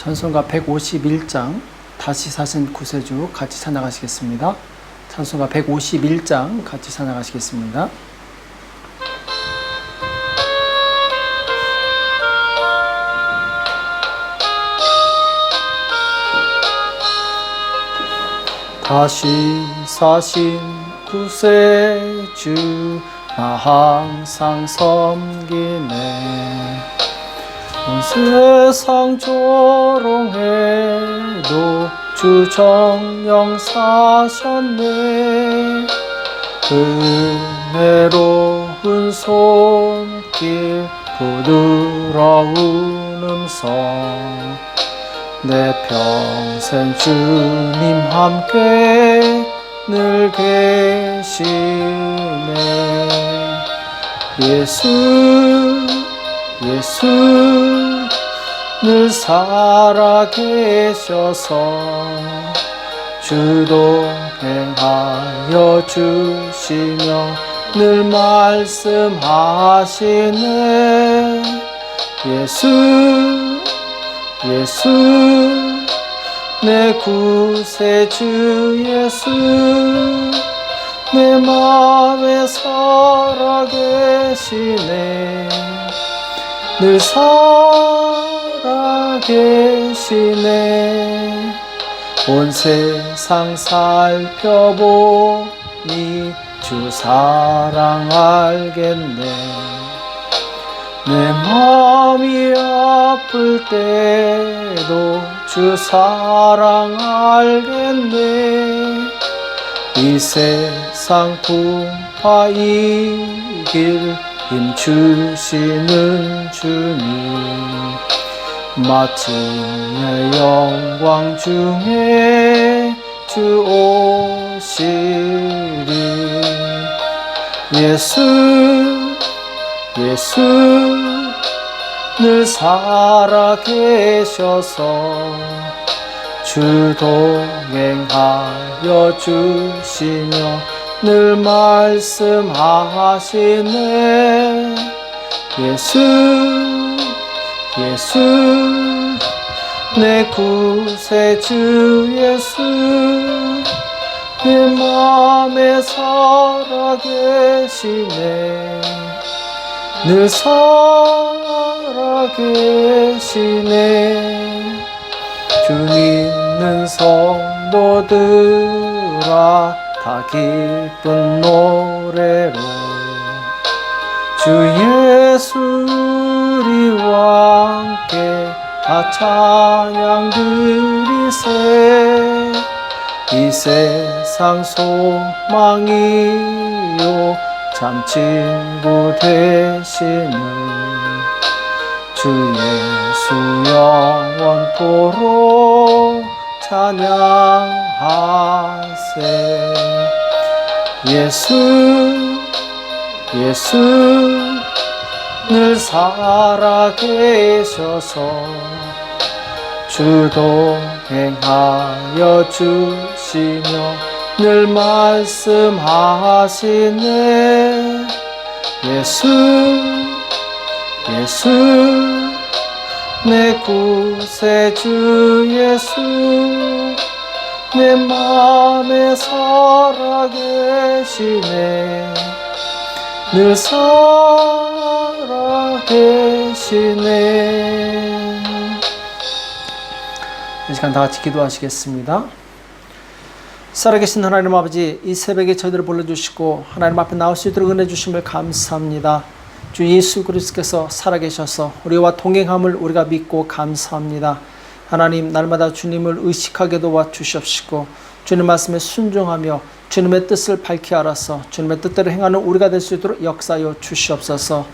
찬송가 151장 다시 사신 구세주 같이 찬양하시겠습니다. 찬송가 151장 같이 찬양하시겠습니다. 다시 사신 구세주 나 항상 섬기네. 온 세상 조롱해도 주 정령 사셨네. 은혜로운 손길 부드러운 음성 내 평생 주님 함께 늘 계시네. 예수 늘 살아계셔서 주도 행하여 주시며 늘 말씀하시네. 예수 내 구세주 예수 내 마음에 살아계시네. 늘 살아계시네. 온 세상 살펴보니 주 사랑 알겠네. 내 마음이 아플 때도 주 사랑 알겠네. 이 세상 풍파 이길 힘 주시는 주님 마침내 영광 중에 주 오시리. 예수 늘 살아계셔서 주 동행하여 주시며 늘 말씀하시네. 예수 내 구세주 예수 내 마음에 살아계시네. 늘 살아계시네. 주 믿는 성도들아 다 기쁜 노래로 주 예수 우리와 함께 다 찬양 드리세. 이 세상 소망이요 참 친구 되시는 주 예수 영원토록 찬양하세. 예수 늘 살아계셔서 주 동행하여 주시며 늘 말씀하시네. 예수 내 구세주 예수 내 마음에 살아계시네. 늘 살아계시네. 이 시간 다 같이 기도하시겠습니다. 살아계신 하나님 아버지, 이 새벽에 저희들을 불러주시고 하나님 앞에 나올 수 있도록 은혜 주심을 감사합니다. 주 예수 그리스도께서 살아계셔서 우리와 동행함을 우리가 믿고 감사합니다. 하나님, 날마다 주님을 의식하게 도와주시옵시고 주님 말씀에 순종하며 주님의 뜻을 밝히 알아서 주님의 뜻대로 행하는 우리가 될 수 있도록 역사하여 주시옵소서.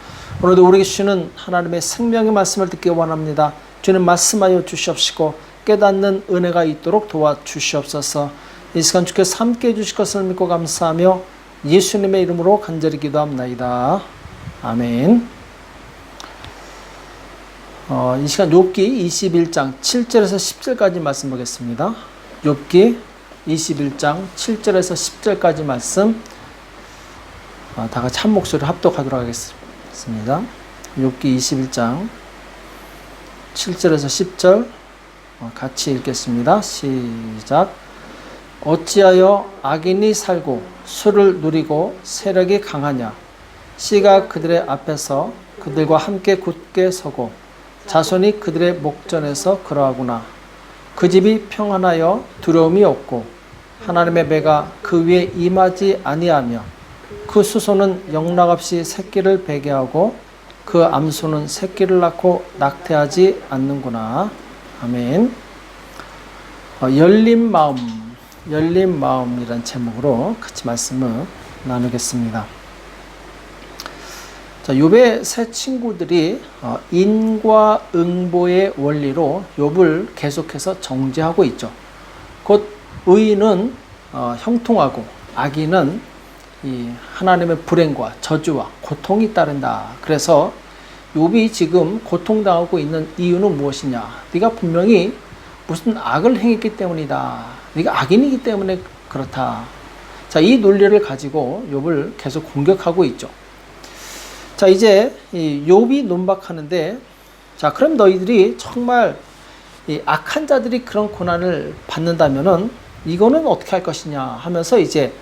오늘도 우리에게 주시는 하나님의 생명의 말씀을 듣기 원합니다. 주님 말씀하여 주시옵시고 깨닫는 은혜가 있도록 도와주시옵소서. 이 시간 주께서 함께 해주실 것을 믿고 감사하며 예수님의 이름으로 간절히 기도합나이다. 아멘. 이 시간 욥기 21장 7절에서 10절까지 말씀 보겠습니다. 욥기 21장 7절에서 10절까지 말씀 다 같이 한 목소리로 합독하도록 하겠습니다. 욥기 21장 7절에서 10절 같이 읽겠습니다. 시작. 어찌하여 악인이 살고 수를 누리고 세력이 강하냐. 씨가 그들의 앞에서 그들과 함께 굳게 서고 자손이 그들의 목전에서 그러하구나. 그 집이 평안하여 두려움이 없고 하나님의 매가 그 위에 임하지 아니하며 그 수소는 영락없이 새끼를 베게 하고 그 암소는 새끼를 낳고 낙태하지 않는구나. 아멘. 열린 마음이란 제목으로 같이 말씀을 나누겠습니다. 자, 욥의 세 친구들이 인과응보의 원리로 욥을 계속해서 정죄하고 있죠. 곧 의인은 형통하고 악인은 이 하나님의 불행과 저주와 고통이 따른다. 그래서 욥이 지금 고통당하고 있는 이유는 무엇이냐? 네가 분명히 무슨 악을 행했기 때문이다. 네가 악인이기 때문에 그렇다. 자, 이 논리를 가지고 욥을 계속 공격하고 있죠. 자, 이제 이 욥이 논박하는데, 자, 그럼 너희들이 정말 이 악한 자들이 그런 고난을 받는다면은 이거는 어떻게 할 것이냐 하면서 이제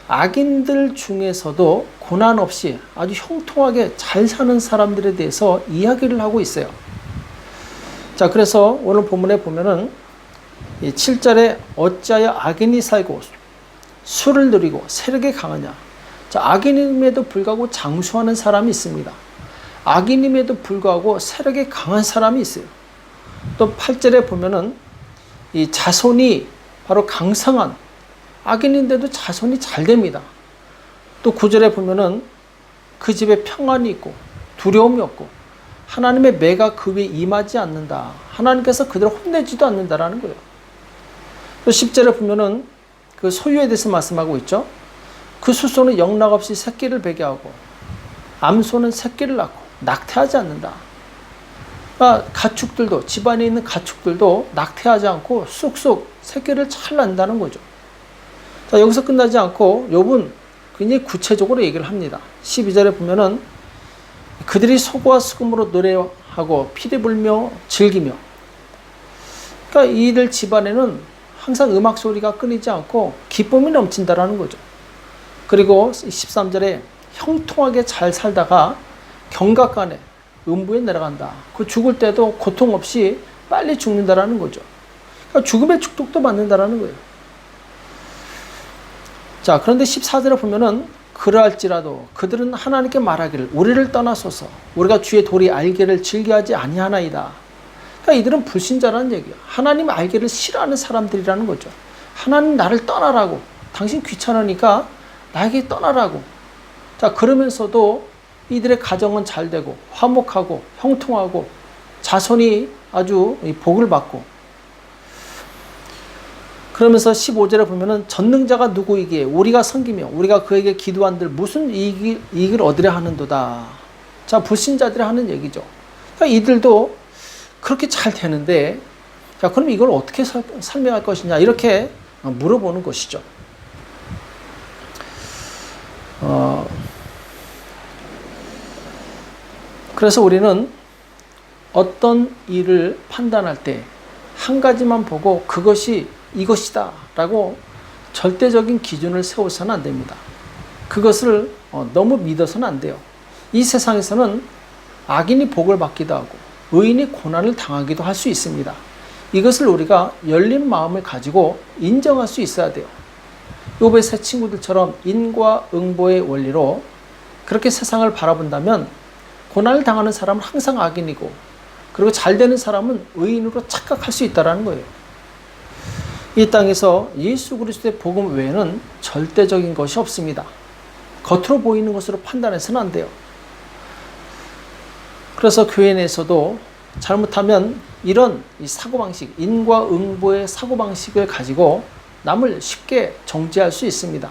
악인들 중에서도 고난 없이 아주 형통하게 잘 사는 사람들에 대해서 이야기를 하고 있어요. 자, 그래서 오늘 본문에 보면은 7절에 어찌하여 악인이 살고 수를 누리고 세력이 강하냐. 자, 악인임에도 불구하고 장수하는 사람이 있습니다. 악인임에도 불구하고 세력이 강한 사람이 있어요. 또 8절에 보면은 이 자손이 바로 강성한 악인인데도 자손이 잘 됩니다. 또 9절에 보면은 그 집에 평안이 있고 두려움이 없고 하나님의 매가 그 위에 임하지 않는다. 하나님께서 그들을 혼내지도 않는다라는 거예요. 또 10절에 보면은 그 소유에 대해서 말씀하고 있죠. 그 수소는 영락없이 새끼를 베게 하고 암소는 새끼를 낳고 낙태하지 않는다. 그러니까 가축들도, 집안에 있는 가축들도 낙태하지 않고 쑥쑥 새끼를 잘 낳는다는 거죠. 자, 여기서 끝나지 않고 욥은 굉장히 구체적으로 얘기를 합니다. 12절에 보면은 그들이 소고와 수금으로 노래하고 피리 불며 즐기며, 그러니까 이들 집안에는 항상 음악 소리가 끊이지 않고 기쁨이 넘친다라는 거죠. 그리고 13절에 형통하게 잘 살다가 경각간에 음부에 내려간다. 그 죽을 때도 고통 없이 빨리 죽는다라는 거죠. 그러니까 죽음의 축복도 받는다라는 거예요. 자, 그런데 14절에 보면은 그러할지라도 그들은 하나님께 말하기를 우리를 떠나소서 우리가 주의 도리 알기를 즐겨하지 아니하나이다. 그러니까 이들은 불신자라는 얘기예요. 하나님 알기를 싫어하는 사람들이라는 거죠. 하나님 나를 떠나라고. 당신 귀찮으니까 나에게 떠나라고. 자, 그러면서도 이들의 가정은 잘 되고 화목하고 형통하고 자손이 아주 복을 받고, 그러면서 15절에 보면은 전능자가 누구이기에 우리가 섬기며 우리가 그에게 기도한들 무슨 이익을 얻으려 하는도다. 자, 불신자들이 하는 얘기죠. 그러니까 이들도 그렇게 잘 되는데, 자, 그럼 이걸 어떻게 설명할 것이냐 이렇게 물어보는 것이죠. 그래서 우리는 어떤 일을 판단할 때 한 가지만 보고 그것이 이것이다 라고 절대적인 기준을 세워서는 안 됩니다. 그것을 너무 믿어서는 안 돼요. 이 세상에서는 악인이 복을 받기도 하고 의인이 고난을 당하기도 할 수 있습니다. 이것을 우리가 열린 마음을 가지고 인정할 수 있어야 돼요. 욥의 세 친구들처럼 인과응보의 원리로 그렇게 세상을 바라본다면 고난을 당하는 사람은 항상 악인이고, 그리고 잘 되는 사람은 의인으로 착각할 수 있다는 거예요. 이 땅에서 예수 그리스도의 복음 외에는 절대적인 것이 없습니다. 겉으로 보이는 것으로 판단해서는 안 돼요. 그래서 교회 내에서도 잘못하면 이런 이 사고방식, 인과응보의 사고방식을 가지고 남을 쉽게 정죄할 수 있습니다.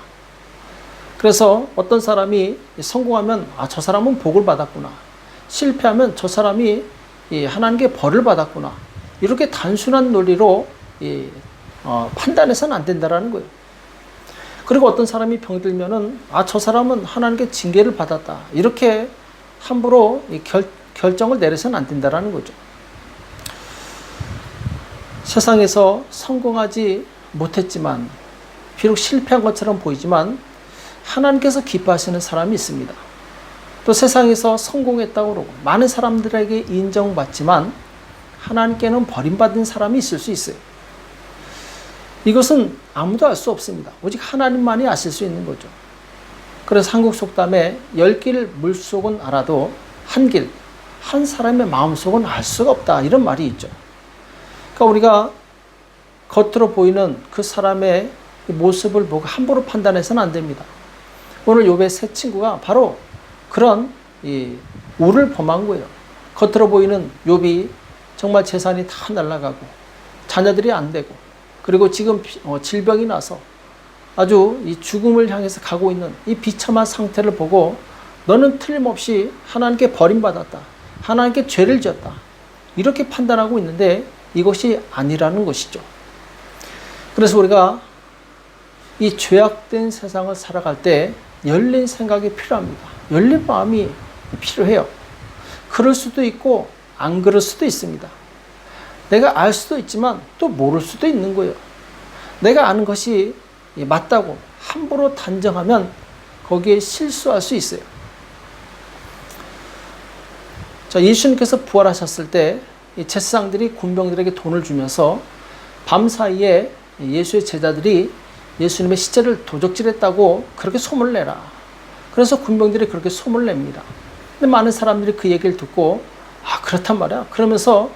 그래서 어떤 사람이 성공하면 저 사람은 복을 받았구나, 실패하면 저 사람이 하나님께 벌을 받았구나, 이렇게 단순한 논리로 판단해서는 안 된다라는 거예요. 그리고 어떤 사람이 병들면은 저 사람은 하나님께 징계를 받았다, 이렇게 함부로 결정을 내려서는 안 된다라는 거죠. 세상에서 성공하지 못했지만, 비록 실패한 것처럼 보이지만 하나님께서 기뻐하시는 사람이 있습니다. 또 세상에서 성공했다고 그러고 많은 사람들에게 인정받지만 하나님께는 버림받은 사람이 있을 수 있어요. 이것은 아무도 알 수 없습니다. 오직 하나님만이 아실 수 있는 거죠. 그래서 한국 속담에 10길 물속은 알아도 한 길, 한 사람의 마음속은 알 수가 없다, 이런 말이 있죠. 그러니까 우리가 겉으로 보이는 그 사람의 모습을 보고 함부로 판단해서는 안 됩니다. 오늘 욥의 세 친구가 바로 그런 우를 범한 거예요. 겉으로 보이는 욥이 정말 재산이 다 날아가고 자녀들이 안 되고, 그리고 지금 질병이 나서 아주 이 죽음을 향해서 가고 있는 이 비참한 상태를 보고 너는 틀림없이 하나님께 버림받았다, 하나님께 죄를 지었다, 이렇게 판단하고 있는데 이것이 아니라는 것이죠. 그래서 우리가 이 죄악된 세상을 살아갈 때 열린 생각이 필요합니다. 열린 마음이 필요해요. 그럴 수도 있고 안 그럴 수도 있습니다. 내가 알 수도 있지만 또 모를 수도 있는 거예요. 내가 아는 것이 맞다고 함부로 단정하면 거기에 실수할 수 있어요. 자, 예수님께서 부활하셨을 때 제사장들이 군병들에게 돈을 주면서 밤사이에 예수의 제자들이 예수님의 시체를 도적질했다고 그렇게 소문을 내라. 그래서 군병들이 그렇게 소문을 냅니다. 근데 많은 사람들이 그 얘기를 듣고 그렇단 말이야, 그러면서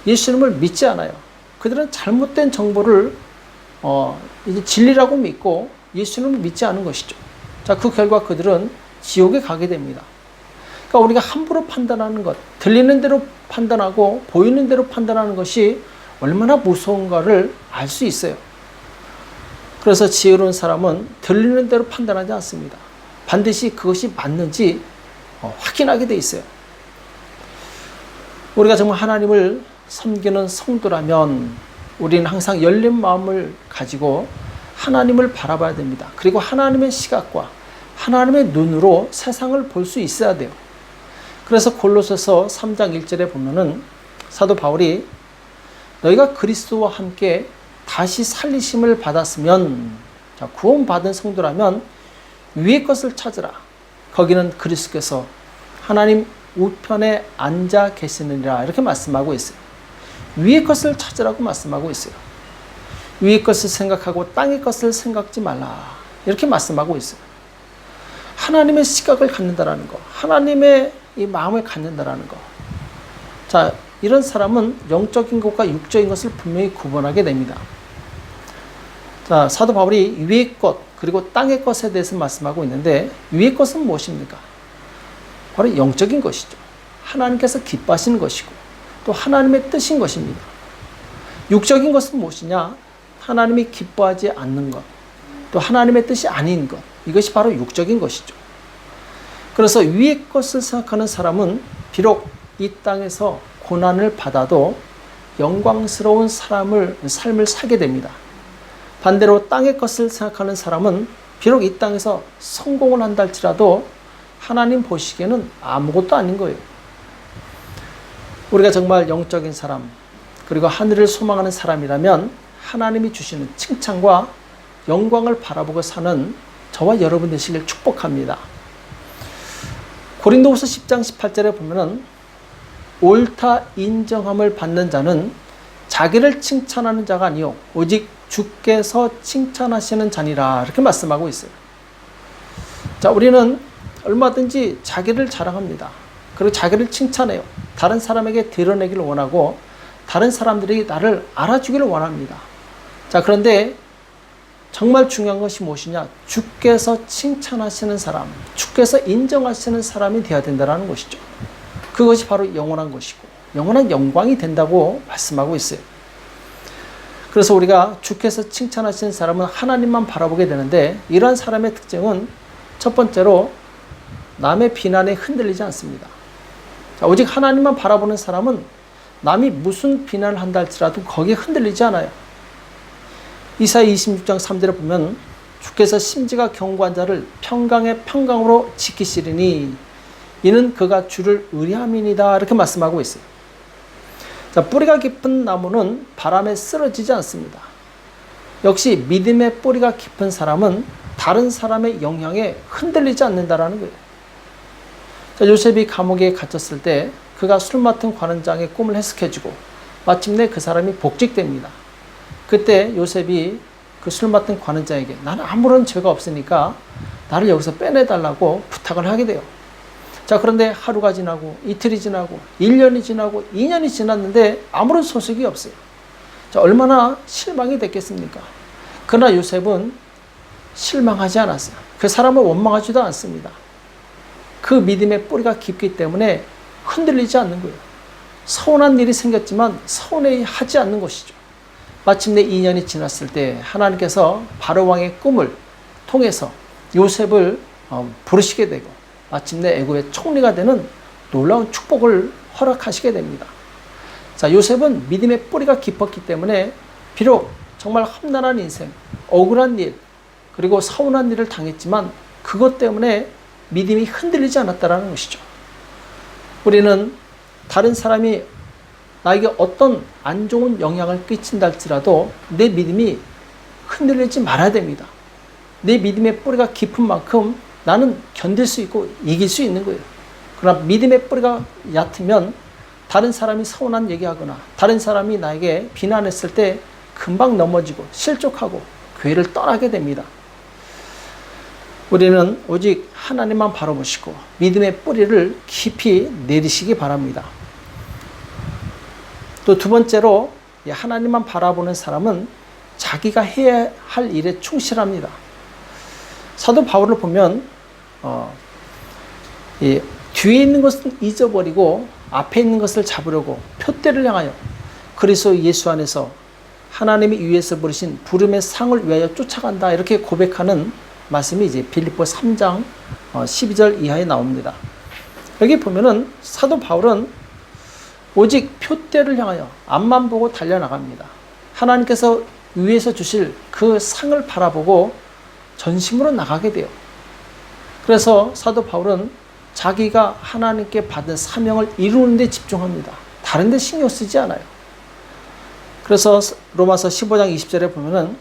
예수님을 믿지 않아요. 그들은 잘못된 정보를 이제 진리라고 믿고 예수님을 믿지 않은 것이죠. 자, 그 결과 그들은 지옥에 가게 됩니다. 그러니까 우리가 함부로 판단하는 것, 들리는 대로 판단하고 보이는 대로 판단하는 것이 얼마나 무서운가를 알 수 있어요. 그래서 지혜로운 사람은 들리는 대로 판단하지 않습니다. 반드시 그것이 맞는지 확인하게 돼 있어요. 우리가 정말 하나님을 섬기는 성도라면 우리는 항상 열린 마음을 가지고 하나님을 바라봐야 됩니다. 그리고 하나님의 시각과 하나님의 눈으로 세상을 볼 수 있어야 돼요. 그래서 골로새서 3장 1절에 보면은 사도 바울이 너희가 그리스도와 함께 다시 살리심을 받았으면, 자, 구원받은 성도라면 위의 것을 찾으라. 거기는 그리스도께서 하나님 우편에 앉아 계시느니라, 이렇게 말씀하고 있어요. 위의 것을 찾으라고 말씀하고 있어요. 위의 것을 생각하고 땅의 것을 생각지 말라, 이렇게 말씀하고 있어요. 하나님의 시각을 갖는다라는 거, 하나님의 이 마음을 갖는다라는 거. 자, 이런 사람은 영적인 것과 육적인 것을 분명히 구분하게 됩니다. 자, 사도 바울이 위의 것 그리고 땅의 것에 대해서 말씀하고 있는데, 위의 것은 무엇입니까? 바로 영적인 것이죠. 하나님께서 기뻐하시는 것이고 또 하나님의 뜻인 것입니다. 육적인 것은 무엇이냐? 하나님이 기뻐하지 않는 것, 또 하나님의 뜻이 아닌 것, 이것이 바로 육적인 것이죠. 그래서 위의 것을 생각하는 사람은 비록 이 땅에서 고난을 받아도 영광스러운 삶을 살게 됩니다. 반대로 땅의 것을 생각하는 사람은 비록 이 땅에서 성공을 한다 할지라도 하나님 보시기에는 아무것도 아닌 거예요. 우리가 정말 영적인 사람, 그리고 하늘을 소망하는 사람이라면 하나님이 주시는 칭찬과 영광을 바라보고 사는 저와 여러분 되시길 축복합니다. 고린도후서 10장 18절에 보면은 옳다 인정함을 받는 자는 자기를 칭찬하는 자가 아니요 오직 주께서 칭찬하시는 자니라, 이렇게 말씀하고 있어요. 자, 우리는 얼마든지 자기를 자랑합니다. 그리고 자기를 칭찬해요. 다른 사람에게 드러내기를 원하고 다른 사람들이 나를 알아주기를 원합니다. 자, 그런데 정말 중요한 것이 무엇이냐? 주께서 칭찬하시는 사람, 주께서 인정하시는 사람이 되어야 된다는 것이죠. 그것이 바로 영원한 것이고 영원한 영광이 된다고 말씀하고 있어요. 그래서 우리가 주께서 칭찬하시는 사람은 하나님만 바라보게 되는데, 이러한 사람의 특징은 첫 번째로 남의 비난에 흔들리지 않습니다. 자, 오직 하나님만 바라보는 사람은 남이 무슨 비난을 한다 할지라도 거기에 흔들리지 않아요. 이사야 26장 3절에 보면 주께서 심지가 견고한 자를 평강의 평강으로 지키시리니 이는 그가 주를 의뢰함이니이다, 이렇게 말씀하고 있어요. 자, 뿌리가 깊은 나무는 바람에 쓰러지지 않습니다. 역시 믿음의 뿌리가 깊은 사람은 다른 사람의 영향에 흔들리지 않는다라는 거예요. 자, 요셉이 감옥에 갇혔을 때 그가 술 맡은 관원장의 꿈을 해석해주고 마침내 그 사람이 복직됩니다. 그때 요셉이 그 술 맡은 관원장에게 나는 아무런 죄가 없으니까 나를 여기서 빼내달라고 부탁을 하게 돼요. 자, 그런데 하루가 지나고 이틀이 지나고 1년이 지나고 2년이 지났는데 아무런 소식이 없어요. 자, 얼마나 실망이 됐겠습니까? 그러나 요셉은 실망하지 않았어요. 그 사람을 원망하지도 않습니다. 그 믿음의 뿌리가 깊기 때문에 흔들리지 않는 거예요. 서운한 일이 생겼지만 서운해하지 않는 것이죠. 마침내 2년이 지났을 때 하나님께서 바로왕의 꿈을 통해서 요셉을 부르시게 되고 마침내 애굽의 총리가 되는 놀라운 축복을 허락하시게 됩니다. 자, 요셉은 믿음의 뿌리가 깊었기 때문에 비록 정말 험난한 인생, 억울한 일, 그리고 서운한 일을 당했지만 그것 때문에 믿음이 흔들리지 않았다는 것이죠. 우리는 다른 사람이 나에게 어떤 안 좋은 영향을 끼친다 할지라도 내 믿음이 흔들리지 말아야 됩니다. 내 믿음의 뿌리가 깊은 만큼 나는 견딜 수 있고 이길 수 있는 거예요. 그러나 믿음의 뿌리가 얕으면 다른 사람이 서운한 얘기하거나 다른 사람이 나에게 비난했을 때 금방 넘어지고 실족하고 교회를 떠나게 됩니다. 우리는 오직 하나님만 바라보시고 믿음의 뿌리를 깊이 내리시기 바랍니다. 또 두 번째로 하나님만 바라보는 사람은 자기가 해야 할 일에 충실합니다. 사도 바울을 보면 뒤에 있는 것은 잊어버리고 앞에 있는 것을 잡으려고 표대를 향하여 그리스도 예수 안에서 하나님이 위에서 부르신 부름의 상을 위하여 쫓아간다, 이렇게 고백하는 말씀이 이제 빌립보 3장 12절 이하에 나옵니다. 여기 보면은 사도 바울은 오직 표대를 향하여 앞만 보고 달려나갑니다. 하나님께서 위에서 주실 그 상을 바라보고 전심으로 나가게 돼요. 그래서 사도 바울은 자기가 하나님께 받은 사명을 이루는 데 집중합니다. 다른 데 신경 쓰지 않아요. 그래서 로마서 15장 20절에 보면은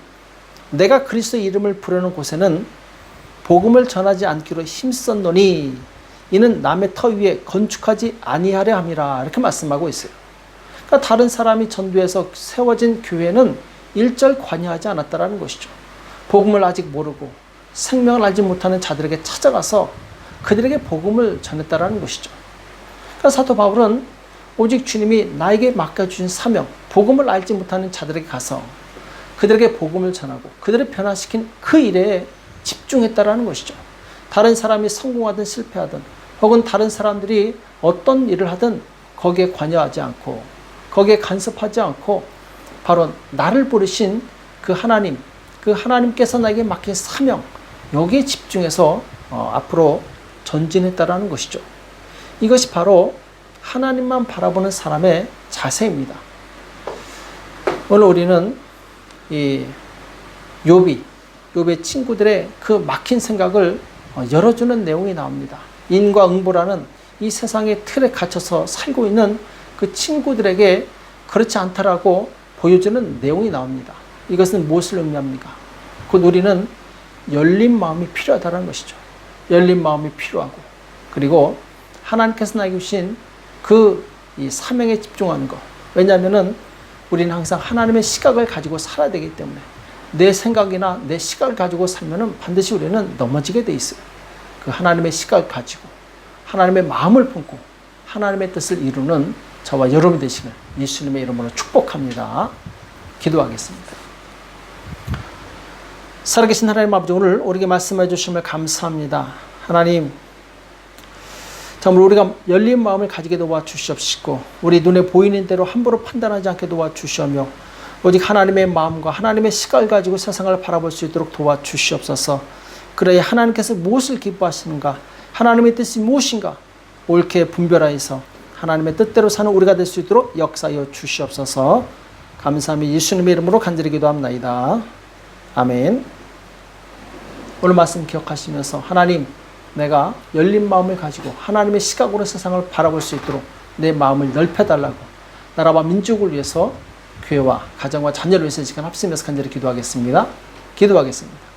내가 그리스도 이름을 부르는 곳에는 복음을 전하지 않기로 힘썼노니 이는 남의 터 위에 건축하지 아니하려 함이라, 이렇게 말씀하고 있어요. 그러니까 다른 사람이 전도해서 세워진 교회는 일절 관여하지 않았다는 것이죠. 복음을 아직 모르고 생명을 알지 못하는 자들에게 찾아가서 그들에게 복음을 전했다는 것이죠. 그러니까 사도 바울은 오직 주님이 나에게 맡겨주신 사명, 복음을 알지 못하는 자들에게 가서 그들에게 복음을 전하고 그들을 변화시킨 그 일에 집중했다는 것이죠. 다른 사람이 성공하든 실패하든 혹은 다른 사람들이 어떤 일을 하든 거기에 관여하지 않고 거기에 간섭하지 않고 바로 나를 부르신 그 하나님, 그 하나님께서 나에게 맡긴 사명, 여기에 집중해서 앞으로 전진했다라는 것이죠. 이것이 바로 하나님만 바라보는 사람의 자세입니다. 오늘 우리는 이 욥의 친구들의 그 막힌 생각을 열어주는 내용이 나옵니다. 인과 응보라는 이 세상의 틀에 갇혀서 살고 있는 그 친구들에게 그렇지 않다라고 보여주는 내용이 나옵니다. 이것은 무엇을 의미합니까? 곧 우리는 열린 마음이 필요하다는 것이죠. 열린 마음이 필요하고, 그리고 하나님께서 나에게 주신 이 사명에 집중하는 것. 왜냐하면은 우리는 항상 하나님의 시각을 가지고 살아야 되기 때문에 내 생각이나 내 시각을 가지고 살면은 반드시 우리는 넘어지게 돼 있어요. 그 하나님의 시각을 가지고 하나님의 마음을 품고 하나님의 뜻을 이루는 저와 여러분 되시길 예수님의 이름으로 축복합니다. 기도하겠습니다. 살아계신 하나님 아버지, 오늘 우리에게 말씀해 주심을 감사합니다. 하나님, 정말 우리가 열린 마음을 가지게 도와주시옵시고 우리 눈에 보이는 대로 함부로 판단하지 않게 도와주시오며 오직 하나님의 마음과 하나님의 시각을 가지고 세상을 바라볼 수 있도록 도와주시옵소서. 그래야 하나님께서 무엇을 기뻐하시는가, 하나님의 뜻이 무엇인가 옳게 분별하여서 하나님의 뜻대로 사는 우리가 될 수 있도록 역사하여 주시옵소서. 감사하며 예수님의 이름으로 간절히 기도합나이다. 아멘. 오늘 말씀 기억하시면서 하나님, 내가 열린 마음을 가지고 하나님의 시각으로 세상을 바라볼 수 있도록 내 마음을 넓혀달라고, 나라와 민족을 위해서 교회와 가정과 자녀를 위해서 이 시간 합심해서 간절히 기도하겠습니다. 기도하겠습니다.